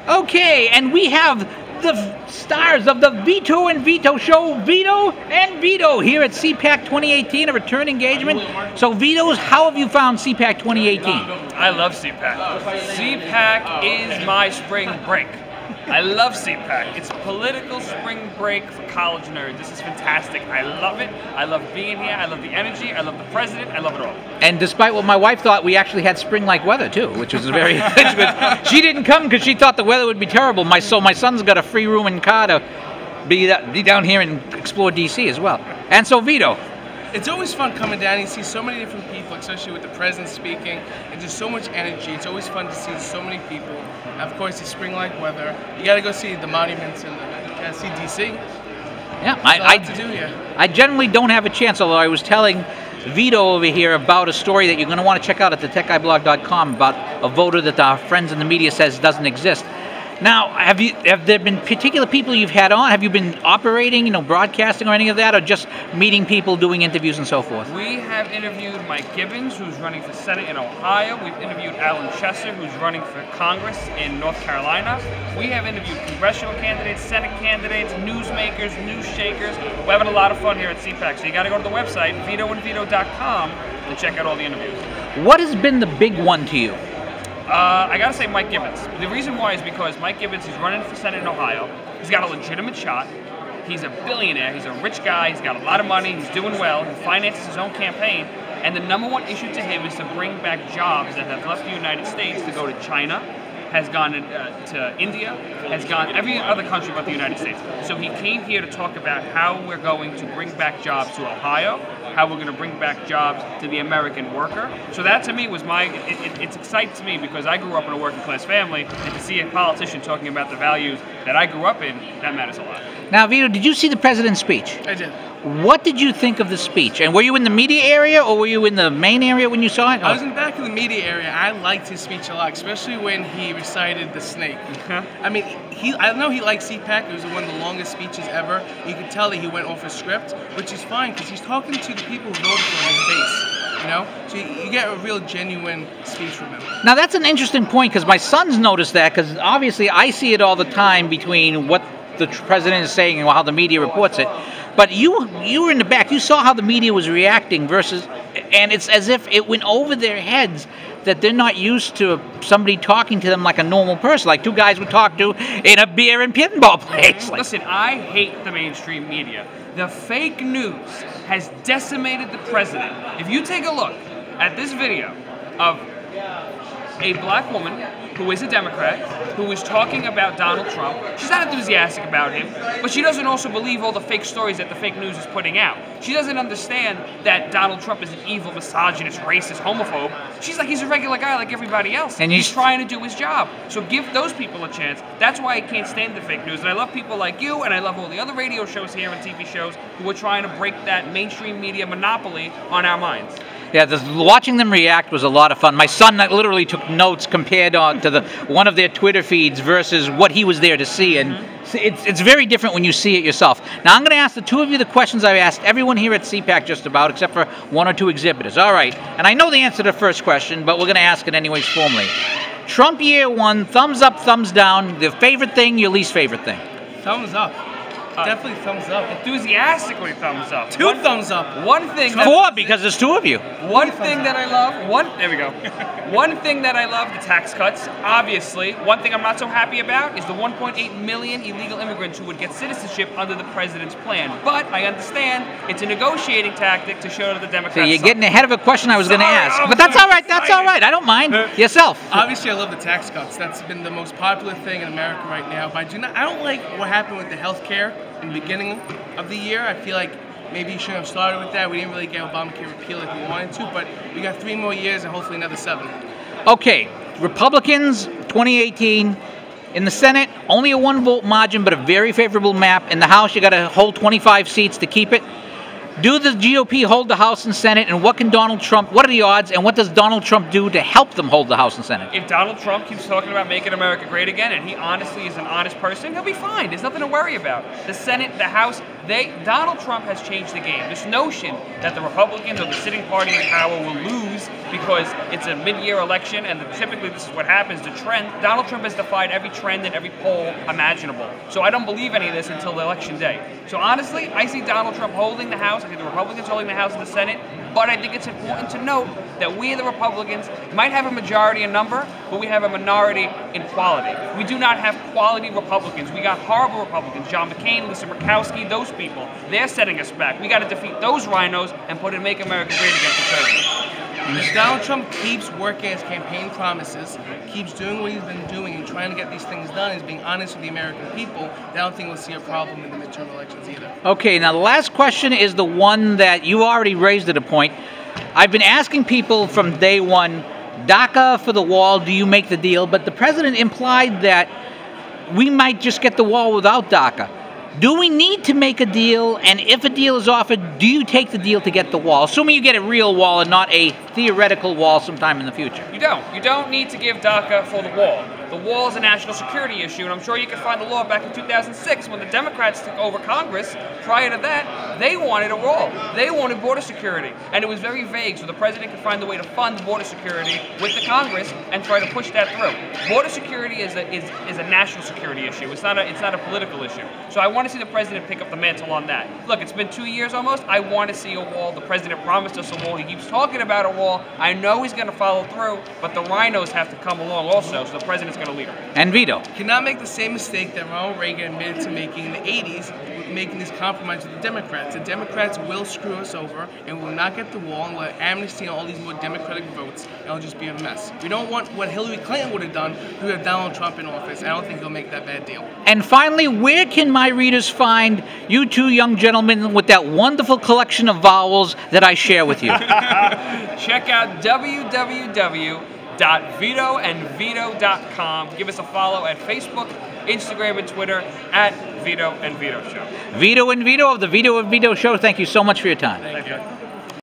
Okay, and we have the stars of the Vito and Vito show, Vito and Vito, here at CPAC 2018, a return engagement. So, Vito's, how have you found CPAC 2018? I love CPAC. CPAC is my spring break. I love CPAC. It's political spring break for college nerds. This is fantastic. I love it. I love being here. I love the energy. I love the president. I love it all. And despite what my wife thought, we actually had spring-like weather too, which was very good. She didn't come because she thought the weather would be terrible. So my son's got a free room and car to be down here and explore DC as well. And so, Vito. It's always fun coming down and you see so many different people, especially with the president speaking, and just so much energy. It's always fun to see so many people. And of course, the spring-like weather. You got to go see the monuments and see DC. Yeah, I generally don't have a chance, although I was telling Vito over here about a story that you're going to want to check out at thetechguyblog.com about a voter that our friends in the media says doesn't exist. Now, have there been particular people you've had on? Have you been operating, broadcasting or any of that, or just meeting people, doing interviews and so forth? We have interviewed Mike Gibbons, who's running for Senate in Ohio. We've interviewed Alan Chesser, who's running for Congress in North Carolina. We have interviewed congressional candidates, Senate candidates, newsmakers, news shakers. We're having a lot of fun here at CPAC, so you got to go to the website, vitoandvito.com, to check out all the interviews. What has been the big one to you? I gotta say Mike Gibbons. The reason why is because Mike Gibbons is running for Senate in Ohio. He's got a legitimate shot. He's a billionaire. He's a rich guy. He's got a lot of money. He's doing well. He finances his own campaign. And the #1 issue to him is to bring back jobs that have left the United States to go to China, has gone to India, has gone every other country but the United States. So he came here to talk about how we're going to bring back jobs to Ohio, how we're going to bring back jobs to the American worker. So that to me was it excites me because I grew up in a working class family, and to see a politician talking about the values that I grew up in, that matters a lot. Now, Vito, did you see the president's speech? I did. What did you think of the speech? And were you in the media area or were you in the main area when you saw it? I was in the back of the media area. I liked his speech a lot, especially when he recited the snake. I mean, I know he likes CPAC. It was one of the longest speeches ever. You could tell that he went off a script, which is fine because he's talking to the people who voted for his base. So you get a real genuine speech from him. Now that's an interesting point because my son's noticed that because obviously I see it all the time between what the president is saying and how the media reports it. But you were in the back. You saw how the media was reacting and it's as if it went over their heads that they're not used to somebody talking to them like a normal person, like two guys would talk to in a beer and pinball place. Listen, I hate the mainstream media. The fake news has decimated the president. If you take a look at this video of a black woman who is a Democrat, who is talking about Donald Trump. She's not enthusiastic about him, but she doesn't also believe all the fake stories that the fake news is putting out. She doesn't understand that Donald Trump is an evil, misogynist, racist, homophobe. She's like, he's a regular guy like everybody else. And he's trying to do his job. So give those people a chance. That's why I can't stand the fake news. And I love people like you, and I love all the other radio shows here and TV shows who are trying to break that mainstream media monopoly on our minds. Yeah, watching them react was a lot of fun. My son literally took notes compared to one of their Twitter feeds versus what he was there to see, and it's very different when you see it yourself. Now, I'm going to ask the two of you the questions I've asked everyone here at CPAC just about, except for one or two exhibitors. All right, and I know the answer to the first question, but we're going to ask it anyways formally. Trump year one, thumbs up, thumbs down, the favorite thing, your least favorite thing? Thumbs up. Definitely thumbs up. Enthusiastically thumbs up. Two thumbs up. One thing. Four, because there's two of you. One thing that I love. There we go. One thing that I love, the tax cuts. Obviously, one thing I'm not so happy about is the 1.8 million illegal immigrants who would get citizenship under the president's plan. But I understand it's a negotiating tactic to show to the Democrats. So you're getting ahead of a question I was going to ask. But that's all right. That's all right. I don't mind. Yourself. Obviously, I love the tax cuts. That's been the most popular thing in America right now. But I don't like what happened with the health care in the beginning of the year. I feel like maybe you shouldn't have started with that. We didn't really get Obamacare repealed like we wanted to, but we got 3 more years and hopefully another 7. Okay, Republicans, 2018. In the Senate, only a 1-vote margin, but a very favorable map. In the House, you got to hold 25 seats to keep it. Do the GOP hold the House and Senate, and what are the odds, and what does Donald Trump do to help them hold the House and Senate? If Donald Trump keeps talking about making America great again, and he honestly is an honest person, he'll be fine. There's nothing to worry about. The Senate, the House, Donald Trump has changed the game. This notion that the Republicans or the sitting party in power will lose because it's a mid-year election and typically this is what happens, the trend, Donald Trump has defied every trend in every poll imaginable. So I don't believe any of this until the election day. So honestly, I see Donald Trump holding the House, I see the Republicans holding the House and the Senate, but I think it's important to note that we, the Republicans, might have a majority in number, but we have a minority in quality. We do not have quality Republicans. We got horrible Republicans, John McCain, Lisa Murkowski, those people. They're setting us back. We got to defeat those rhinos and put in Make America Great Again conservative. If Donald Trump keeps working his campaign promises, keeps doing what he's been doing and trying to get these things done, is being honest with the American people, I don't think we'll see a problem in the midterm elections either. Okay, now the last question is the one that you already raised at a point. I've been asking people from day one, DACA for the wall, do you make the deal? But the president implied that we might just get the wall without DACA. Do we need to make a deal? And if a deal is offered, do you take the deal to get the wall? Assuming you get a real wall and not a theoretical wall sometime in the future. You don't. You don't need to give DACA for the wall. The wall is a national security issue, and I'm sure you can find the law back in 2006 when the Democrats took over Congress. Prior to that, they wanted a wall. They wanted border security, and it was very vague, so the president could find a way to fund border security with the Congress and try to push that through. Border security is a national security issue. It's not a political issue. So I want to see the president pick up the mantle on that. Look, it's been 2 years almost. I want to see a wall. The president promised us a wall. He keeps talking about a wall. I know he's going to follow through, but the rhinos have to come along also, so the president's going to lead them. And Vito. Cannot make the same mistake that Ronald Reagan admitted to making in the 80s, making this compromise with the Democrats. The Democrats will screw us over and will not get the wall and will amnesty on all these more Democratic votes, and it'll just be a mess. We don't want what Hillary Clinton would have done to have Donald Trump in office. I don't think he'll make that bad deal. And finally, where can my readers find you two young gentlemen with that wonderful collection of vowels that I share with you? Check out www.vitoandvito.com. Give us a follow at Facebook, Instagram, and Twitter at Vito and Vito Show. Vito and Vito of the Vito and Vito Show, thank you so much for your time. Thank you.